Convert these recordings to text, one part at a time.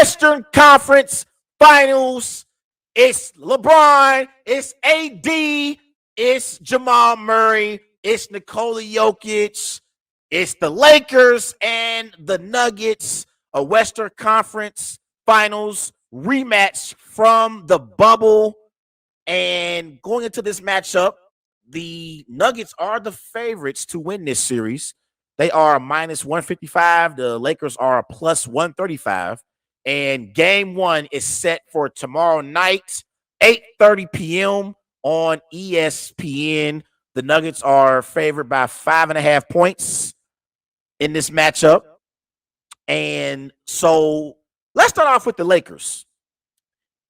Western Conference Finals. It's LeBron, it's AD, it's Jamal Murray, it's Nikola Jokic, it's the Lakers and the Nuggets, a Western Conference Finals rematch from the bubble. And going into this matchup, the Nuggets are the favorites to win this series. They are a minus 155. The Lakers are a plus 135. And game one is set for tomorrow night, 8:30 p.m. on ESPN. The Nuggets are favored by 5.5 points in this matchup. And so let's start off with the Lakers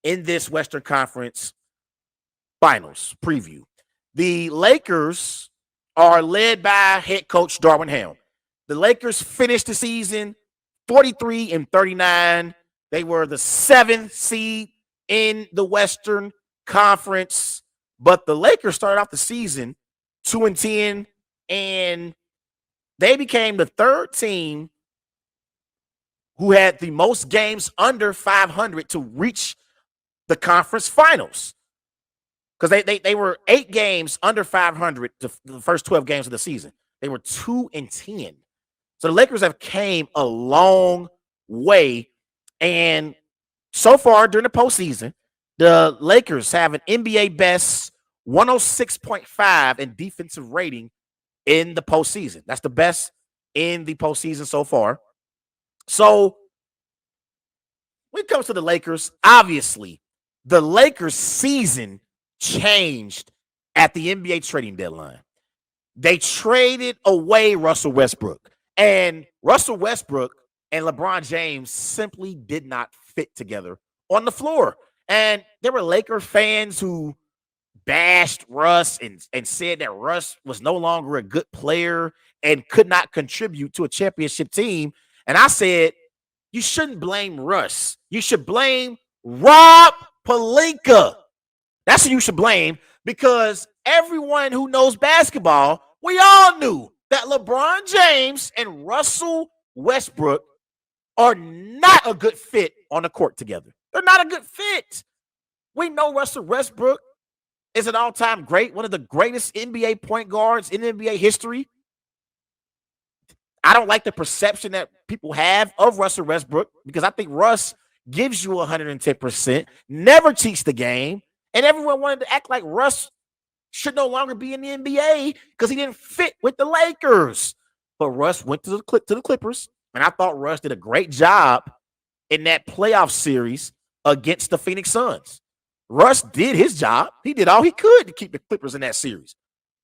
in this Western Conference Finals preview. The Lakers are led by head coach Darwin Ham. The Lakers finished the season 43-39. They were the 7th seed in the Western Conference, but the Lakers started off the season 2-10, and they became the 3rd team who had the most games under 500 to reach the conference finals. Because they were 8 games under 500 the first 12 games of the season. They were 2-10. So the Lakers have came a long way. And so far during the postseason, the Lakers have an NBA best 106.5 in defensive rating in the postseason. That's the best in the postseason so far. So when it comes to the Lakers, obviously, the Lakers season changed at the NBA trading deadline. They traded away Russell Westbrook, and Russell Westbrook and LeBron James simply did not fit together on the floor. And there were Laker fans who bashed Russ and said that Russ was no longer a good player and could not contribute to a championship team. And I said, you shouldn't blame Russ. You should blame Rob Pelinka. That's who you should blame, because everyone who knows basketball, we all knew that LeBron James and Russell Westbrook are not a good fit on the court together. They're not a good fit. We know Russell Westbrook is an all-time great, one of the greatest NBA point guards in NBA history. I don't like the perception that people have of Russell Westbrook, because I think Russ gives you 110%, never cheats the game, and everyone wanted to act like Russ should no longer be in the NBA because he didn't fit with the Lakers. But Russ went to the Clippers, and I thought Russ did a great job in that playoff series against the Phoenix Suns. Russ did his job. He did all he could to keep the Clippers in that series.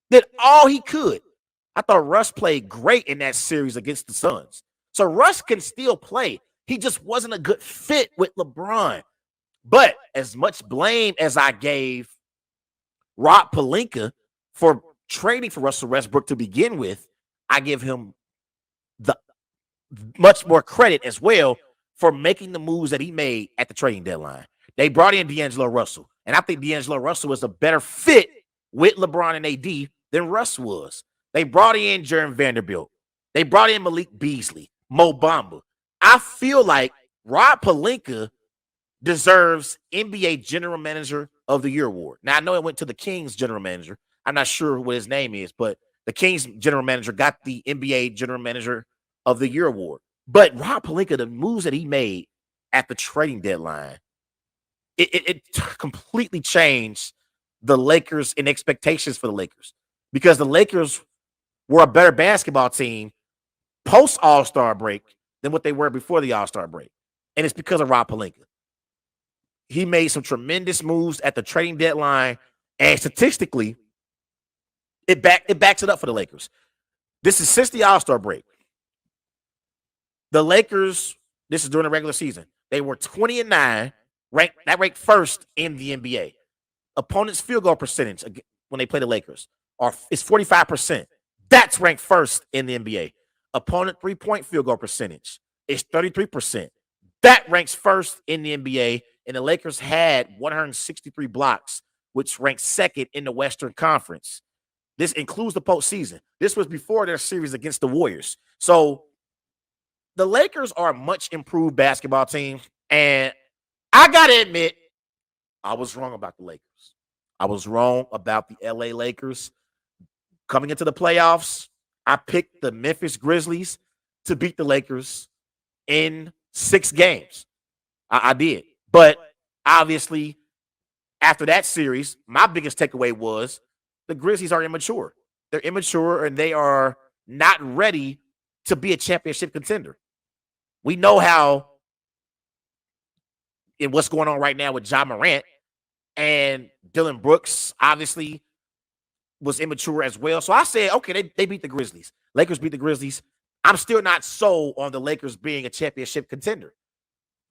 Did all he could. I thought Russ played great in that series against the Suns. So Russ can still play. He just wasn't a good fit with LeBron. But as much blame as I gave Rob Pelinka for trading for Russell Westbrook to begin with, I give him the much more credit as well for making the moves that he made at the trading deadline. They brought in D'Angelo Russell, and I think D'Angelo Russell was a better fit with LeBron and AD than Russ was. They brought in Jeremy Vanderbilt. They brought in Malik Beasley, Mo Bamba. I feel like Rob Pelinka deserves NBA General Manager of the Year award. Now, I know it went to the Kings General Manager. I'm not sure what his name is, but the Kings General Manager got the NBA General Manager of the Year award. But Rob Pelinka, the moves that he made at the trading deadline, it completely changed the Lakers and expectations for the Lakers, because the Lakers were a better basketball team post All-Star break than what they were before the All-Star break. And it's because of Rob Pelinka. He made some tremendous moves at the trading deadline, and statistically, it backs it up for the Lakers. This is since the All-Star break. The Lakers, this is during the regular season, they were 20-9, ranked first in the NBA. Opponents' field goal percentage when they play the Lakers is 45%. That's ranked first in the NBA. Opponent three-point field goal percentage is 33%. That ranks first in the NBA, and the Lakers had 163 blocks, which ranks second in the Western Conference. This includes the postseason. This was before their series against the Warriors. So the Lakers are a much improved basketball team. And I got to admit, I was wrong about the Lakers. I was wrong about the L.A. Lakers. Coming into the playoffs, I picked the Memphis Grizzlies to beat the Lakers in 6 games. I did. But obviously, after that series, my biggest takeaway was the Grizzlies are immature. They're immature and they are not ready to be a championship contender. We know how in what's going on right now with Ja Morant and Dylan Brooks obviously was immature as well. So I said, okay, they beat the Grizzlies. Lakers beat the Grizzlies. I'm still not sold on the Lakers being a championship contender.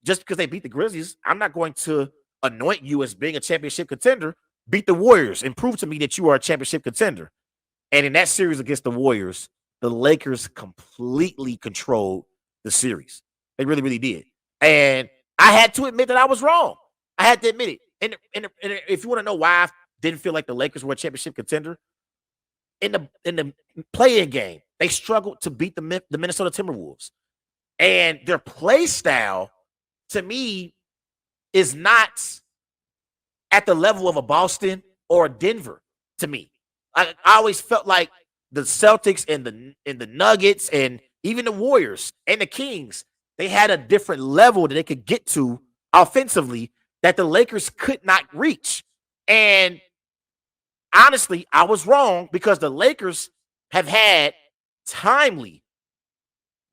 Just because they beat the Grizzlies, I'm not going to anoint you as being a championship contender. Beat the Warriors and prove to me that you are a championship contender. And in that series against the Warriors, the Lakers completely controlled the series. They really, really did. And I had to admit that I was wrong. I had to admit it. And if you want to know why I didn't feel like the Lakers were a championship contender, in the play-in game, they struggled to beat the Minnesota Timberwolves. And their play style, to me, is not at the level of a Boston or a Denver, to me. I always felt like the Celtics and the Nuggets and even the Warriors and the Kings, they had a different level that they could get to offensively that the Lakers could not reach. And honestly, I was wrong because the Lakers have had timely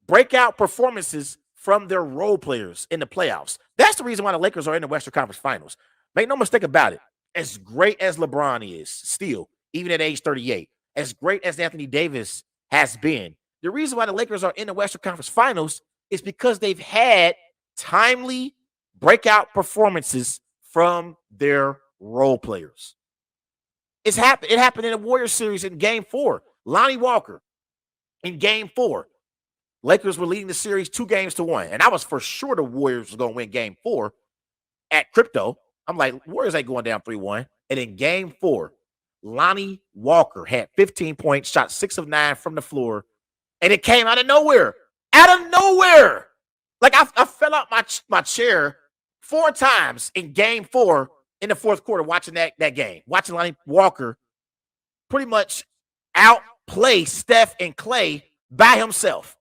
breakout performances from their role players in the playoffs. That's the reason why the Lakers are in the Western Conference Finals. Make no mistake about it. As great as LeBron is still, even at age 38, as great as Anthony Davis has been, the reason why the Lakers are in the Western Conference Finals is because they've had timely breakout performances from their role players. It happened in the Warriors series in Game 4. Lonnie Walker in Game 4. Lakers were leading the series 2-1. And I was for sure the Warriors were going to win Game 4 at Crypto. I'm like, Warriors ain't going down 3-1. And in Game 4, Lonnie Walker had 15 points, shot 6 of 9 from the floor, and it came out of nowhere. Out of nowhere. Like I fell out my chair 4 times in Game 4 in the fourth quarter watching that game. Watching Lonnie Walker pretty much outplay Steph and Clay by himself.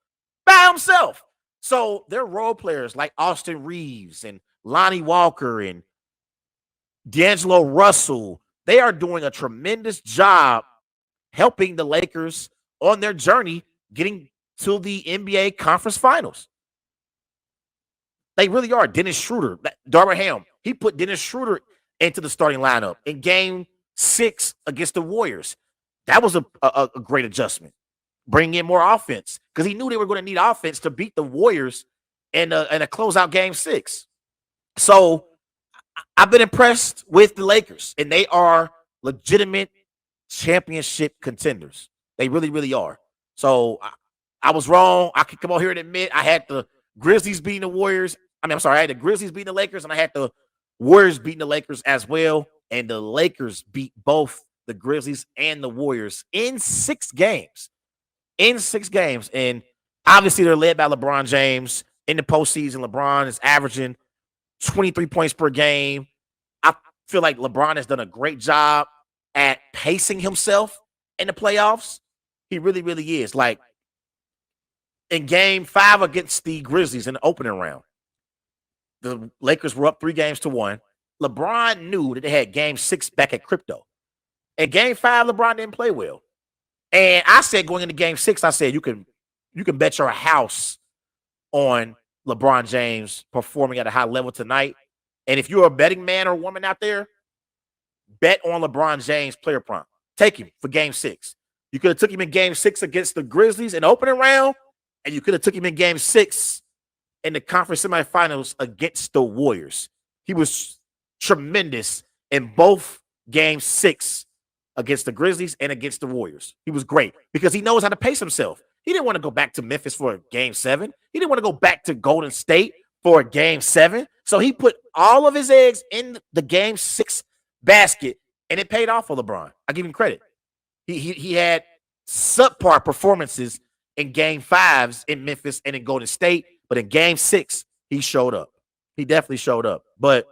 By himself. So their role players like Austin Reeves and Lonnie Walker and D'Angelo Russell, they are doing a tremendous job helping the Lakers on their journey getting to the NBA Conference Finals. They really are. Dennis Schroeder, Darvin Ham, he put Dennis Schroeder into the starting lineup in Game 6 against the Warriors. That was a great adjustment. Bring in more offense because he knew they were going to need offense to beat the Warriors in a closeout Game 6. So I've been impressed with the Lakers, and they are legitimate championship contenders. They really, really are. So I was wrong. I can come on here and admit I had the Grizzlies beating the Warriors. I had the Grizzlies beating the Lakers, and I had the Warriors beating the Lakers as well. And the Lakers beat both the Grizzlies and the Warriors in 6 games. In 6 games. And obviously they're led by LeBron James. In the postseason, LeBron is averaging 23 points per game. I feel like LeBron has done a great job at pacing himself in the playoffs. He really, really is. Like in Game 5 against the Grizzlies in the opening round, the Lakers were up 3-1. LeBron knew that they had Game 6 back at Crypto. In Game 5, LeBron didn't play well. And I said going into Game 6, I said you can bet your house on LeBron James performing at a high level tonight. And if you're a betting man or woman out there, bet on LeBron James player prompt. Take him for Game 6. You could have took him in Game 6 against the Grizzlies in the opening round, and you could have took him in Game 6 in the conference semifinals against the Warriors. He was tremendous in both Game 6 against the Grizzlies and against the Warriors. He was great because he knows how to pace himself. He didn't want to go back to Memphis for a Game 7. He didn't want to go back to Golden State for a Game 7. So he put all of his eggs in the Game 6 basket, and it paid off for LeBron. I give him credit. He had subpar performances in Game 5s in Memphis and in Golden State, but in Game 6, he showed up. He definitely showed up. But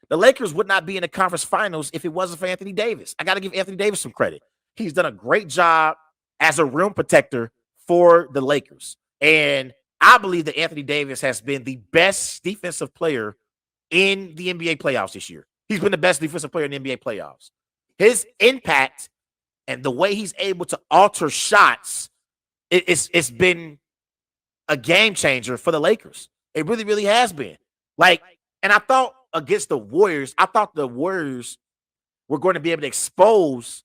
the Lakers would not be in the conference finals if it wasn't for Anthony Davis. I got to give Anthony Davis some credit. He's done a great job as a rim protector for the Lakers. And I believe that Anthony Davis has been the best defensive player in the NBA playoffs this year. He's been the best defensive player in the NBA playoffs. His impact and the way he's able to alter shots, it's been a game changer for the Lakers. It really, really has been. Like, and I thought against the Warriors, I thought the Warriors were going to be able to expose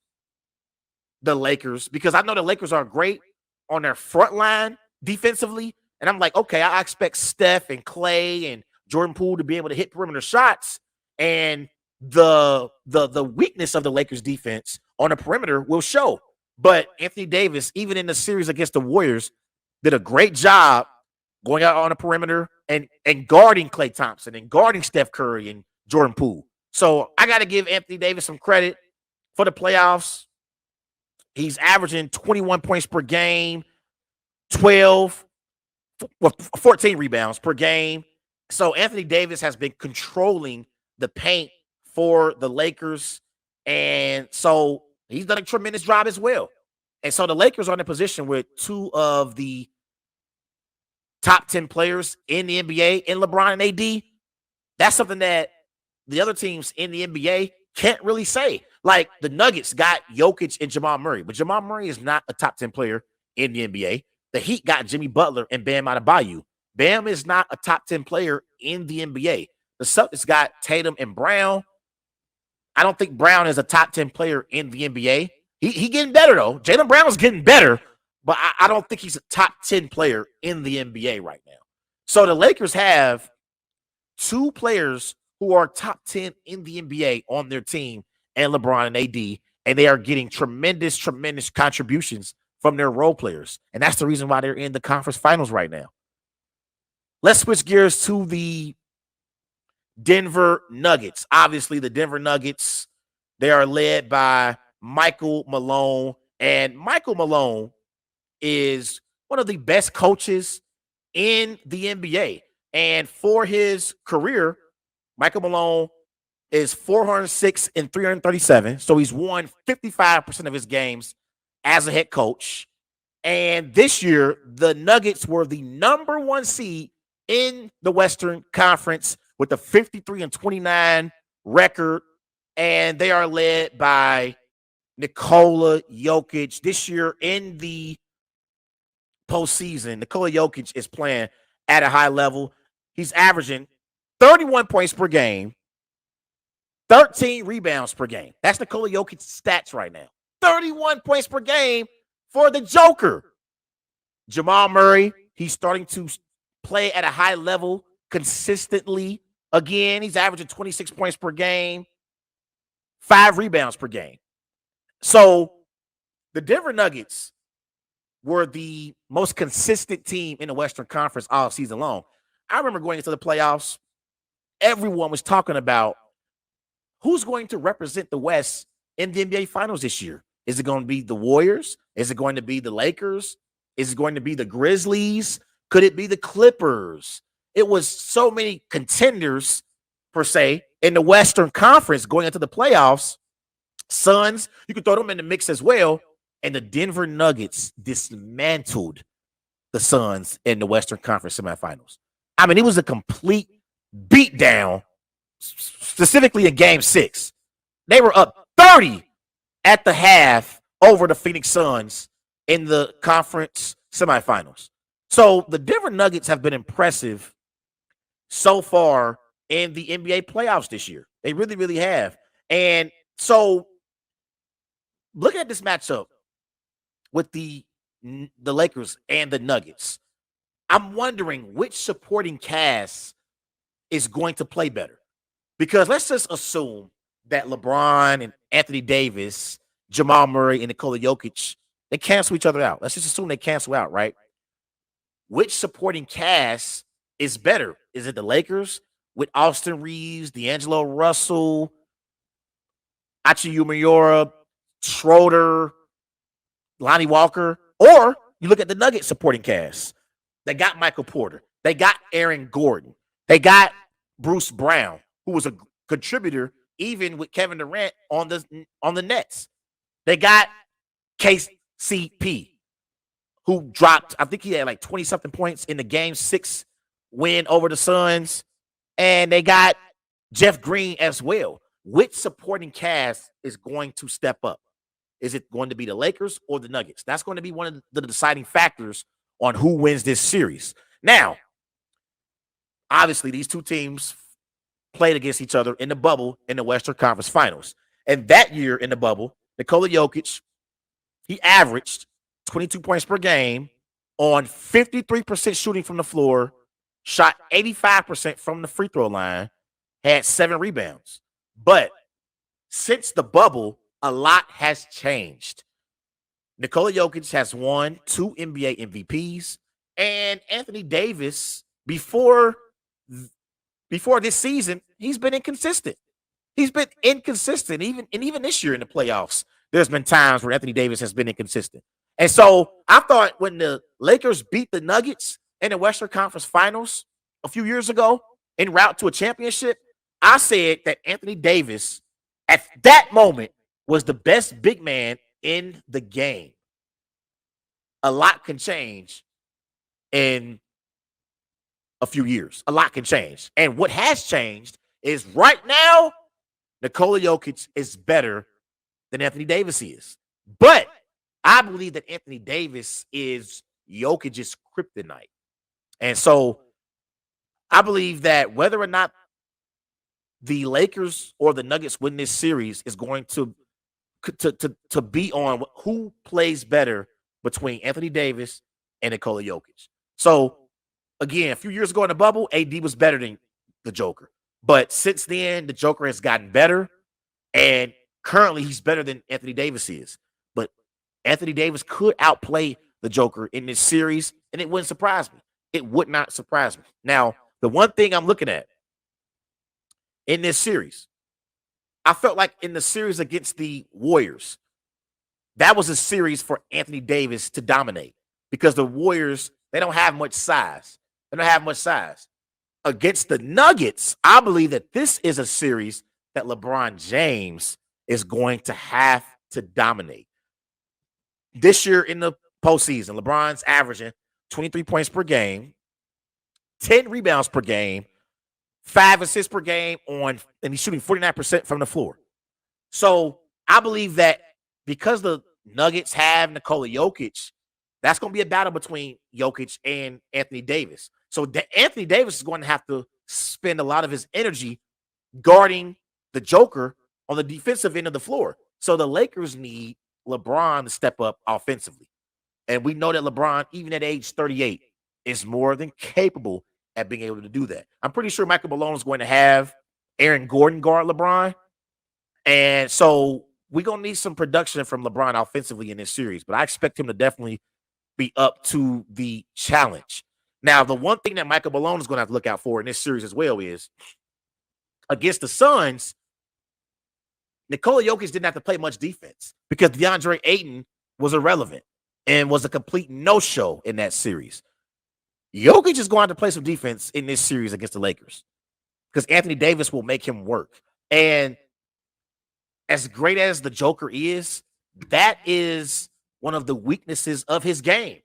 the Lakers because I know the Lakers are great on their front line defensively. And I'm like, okay, I expect Steph and Clay and Jordan Poole to be able to hit perimeter shots. And the weakness of the Lakers defense on the perimeter will show. But Anthony Davis, even in the series against the Warriors, did a great job going out on the perimeter and guarding Klay Thompson and guarding Steph Curry and Jordan Poole. So I got to give Anthony Davis some credit for the playoffs. He's averaging 21 points per game, 14 rebounds per game. So Anthony Davis has been controlling the paint for the Lakers. And so he's done a tremendous job as well. And so the Lakers are in a position with two of the top 10 players in the NBA in LeBron and AD. That's something that the other teams in the NBA can't really say. Like the Nuggets got Jokic and Jamal Murray, but Jamal Murray is not a top 10 player in the NBA. The Heat got Jimmy Butler and Bam Adebayo. Bam is not a top 10 player in the NBA. The Celtics got Tatum and Brown. I don't think Brown is a top 10 player in the NBA. He getting better, though. Jaylen Brown's getting better, but I don't think he's a top 10 player in the NBA right now. So the Lakers have two players who are top 10 in the NBA on their team, and LeBron and AD, and they are getting tremendous, tremendous contributions from their role players. And that's the reason why they're in the conference finals right now. Let's switch gears to the Denver Nuggets. Obviously, the Denver Nuggets, they are led by Michael Malone. And Michael Malone is one of the best coaches in the NBA. And for his career, Michael Malone is 406 and 337. So he's won 55% of his games as a head coach. And this year, the Nuggets were the number one seed in the Western Conference with a 53 and 29 record. And they are led by Nikola Jokic. This year in the postseason, Nikola Jokic is playing at a high level. He's averaging 31 points per game, 13 rebounds per game. That's Nikola Jokic's stats right now. 31 points per game for the Joker. Jamal Murray, he's starting to play at a high level consistently. Again, he's averaging 26 points per game, 5 rebounds per game. So the Denver Nuggets were the most consistent team in the Western Conference all season long. I remember going into the playoffs, everyone was talking about who's going to represent the West in the NBA Finals this year. Is it going to be the Warriors? Is it going to be the Lakers? Is it going to be the Grizzlies? Could it be the Clippers? It was so many contenders, per se, in the Western Conference going into the playoffs. Suns, you could throw them in the mix as well. And the Denver Nuggets dismantled the Suns in the Western Conference semifinals. I mean, it was a complete beatdown, specifically in Game 6. They were up 30 at the half over the Phoenix Suns in the conference semifinals. So the Denver Nuggets have been impressive so far in the NBA playoffs this year. They really, really have. And so looking at this matchup with the Lakers and the Nuggets, I'm wondering which supporting cast is going to play better. Because let's just assume that LeBron and Anthony Davis, Jamal Murray, and Nikola Jokic, they cancel each other out. Let's just assume they cancel out, right? Which supporting cast is better? Is it the Lakers with Austin Reeves, D'Angelo Russell, Achi Umayora, Schroeder, Lonnie Walker? Or you look at the Nuggets supporting cast. They got Michael Porter. They got Aaron Gordon. They got Bruce Brown, who was a contributor even with Kevin Durant on the Nets. They got KCP, who dropped, I think he had like 20 something points in the game 6 win over the Suns. And they got Jeff Green as well. Which supporting cast is going to step up? Is it going to be the Lakers or the Nuggets? That's going to be one of the deciding factors on who wins this series. Now, obviously, these two teams played against each other in the bubble in the Western Conference Finals. And that year in the bubble, Nikola Jokic, he averaged 22 points per game on 53% shooting from the floor, shot 85% from the free throw line, had 7 rebounds. But since the bubble, a lot has changed. Nikola Jokic has won 2 NBA MVPs, and Anthony Davis, before this season, he's been inconsistent. He's been inconsistent, even this year in the playoffs. There's been times where Anthony Davis has been inconsistent. And so I thought when the Lakers beat the Nuggets in the Western Conference Finals a few years ago en route to a championship, I said that Anthony Davis at that moment was the best big man in the game. A lot can change in a few years. A lot can change. And what has changed is right now, Nikola Jokic is better than Anthony Davis is. But I believe that Anthony Davis is Jokic's kryptonite. And so I believe that whether or not the Lakers or the Nuggets win this series is going to be on who plays better between Anthony Davis and Nikola Jokic. So, again, a few years ago in the bubble, AD was better than the Joker. But since then, the Joker has gotten better, and currently he's better than Anthony Davis is. But Anthony Davis could outplay the Joker in this series, and it wouldn't surprise me. It would not surprise me. Now, the one thing I'm looking at in this series, I felt like in the series against the Warriors, that was a series for Anthony Davis to dominate because the Warriors, they don't have much size. They don't have much size. Against the Nuggets, I believe that this is a series that LeBron James is going to have to dominate. This year in the postseason, LeBron's averaging 23 points per game, 10 rebounds per game, 5 assists per game and he's shooting 49% from the floor. So I believe that because the Nuggets have Nikola Jokic, that's going to be a battle between Jokic and Anthony Davis. So Anthony Davis is going to have to spend a lot of his energy guarding the Joker on the defensive end of the floor. So the Lakers need LeBron to step up offensively. And we know that LeBron, even at age 38, is more than capable at being able to do that. I'm pretty sure Michael Malone is going to have Aaron Gordon guard LeBron. And so we're going to need some production from LeBron offensively in this series. But I expect him to definitely be up to the challenge. Now, the one thing that Michael Malone is going to have to look out for in this series as well is against the Suns, Nikola Jokic didn't have to play much defense because DeAndre Ayton was irrelevant and was a complete no-show in that series. Jokic is going to have to play some defense in this series against the Lakers because Anthony Davis will make him work. And as great as the Joker is, that is one of the weaknesses of his game.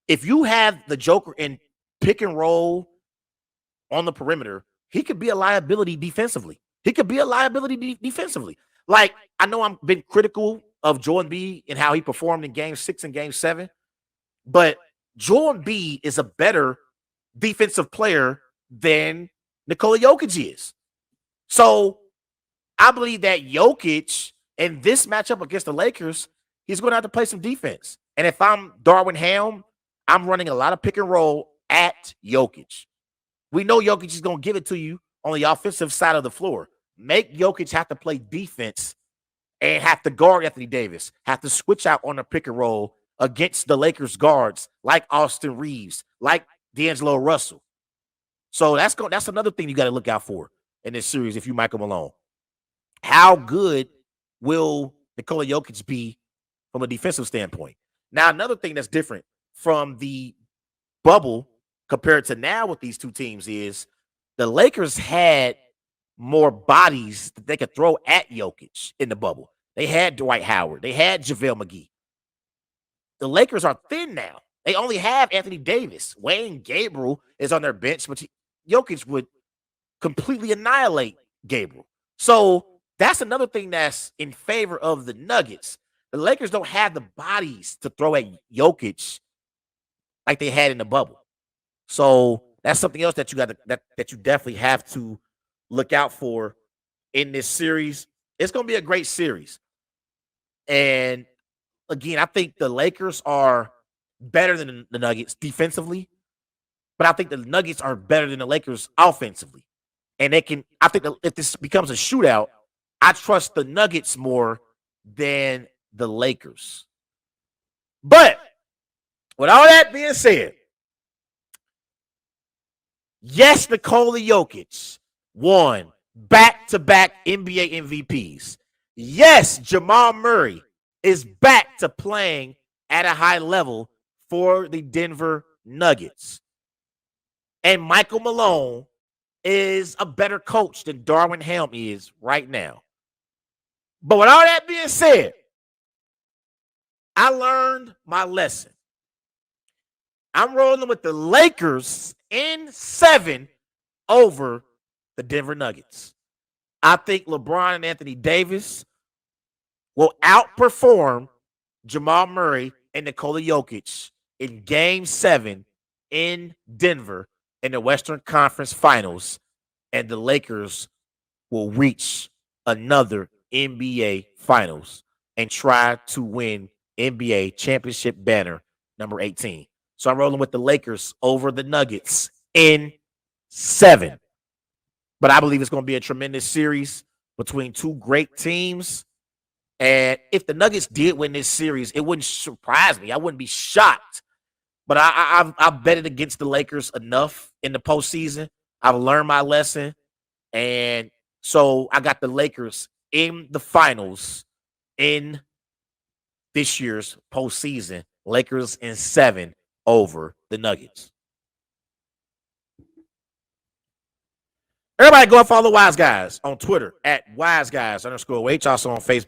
If you have the Joker in pick and roll on the perimeter, he could be a liability defensively. Like, I know I've been critical of Joel Embiid and how he performed in Game 6 and Game 7, but Joel Embiid is a better defensive player than Nikola Jokic is. So I believe that Jokic in this matchup against the Lakers, he's going to have to play some defense. And if I'm Darwin Ham, I'm running a lot of pick and roll at Jokic. We know Jokic is going to give it to you on the offensive side of the floor. Make Jokic have to play defense and have to guard Anthony Davis, have to switch out on the pick and roll against the Lakers guards like Austin Reeves, like D'Angelo Russell. So that's another thing you got to look out for in this series if you Michael Malone. How good will Nikola Jokic be from a defensive standpoint? Now, another thing that's different from the bubble compared to now with these two teams is the Lakers had more bodies that they could throw at Jokic in the bubble. They had Dwight Howard. They had JaVale McGee. The Lakers are thin now. They only have Anthony Davis. Wayne Gabriel is on their bench, but Jokic would completely annihilate Gabriel. So that's another thing that's in favor of the Nuggets. The Lakers don't have the bodies to throw at Jokic like they had in the bubble. So that's something else that you got that you definitely have to look out for in this series. It's going to be a great series. And again, I think the Lakers are better than the Nuggets defensively, but I think the Nuggets are better than the Lakers offensively. And they can, I think if this becomes a shootout, I trust the Nuggets more than the Lakers. But with all that being said, yes, Nikola Jokic won back-to-back NBA MVPs. Yes, Jamal Murray is back to playing at a high level for the Denver Nuggets. And Michael Malone is a better coach than Darwin Ham is right now. But with all that being said, I learned my lesson. I'm rolling with the Lakers in 7 over the Denver Nuggets. I think LeBron and Anthony Davis will outperform Jamal Murray and Nikola Jokic in Game 7 in Denver in the Western Conference Finals, and the Lakers will reach another NBA Finals and try to win NBA championship banner number 18. So I'm rolling with the Lakers over the Nuggets in 7. But I believe it's going to be a tremendous series between two great teams. And if the Nuggets did win this series, it wouldn't surprise me. I wouldn't be shocked. But I've betted against the Lakers enough in the postseason. I've learned my lesson. And so I got the Lakers in the finals in this year's postseason. Lakers in 7 over the Nuggets. Everybody go and follow Wise Guys on Twitter at WiseGuys_H. Also on Facebook.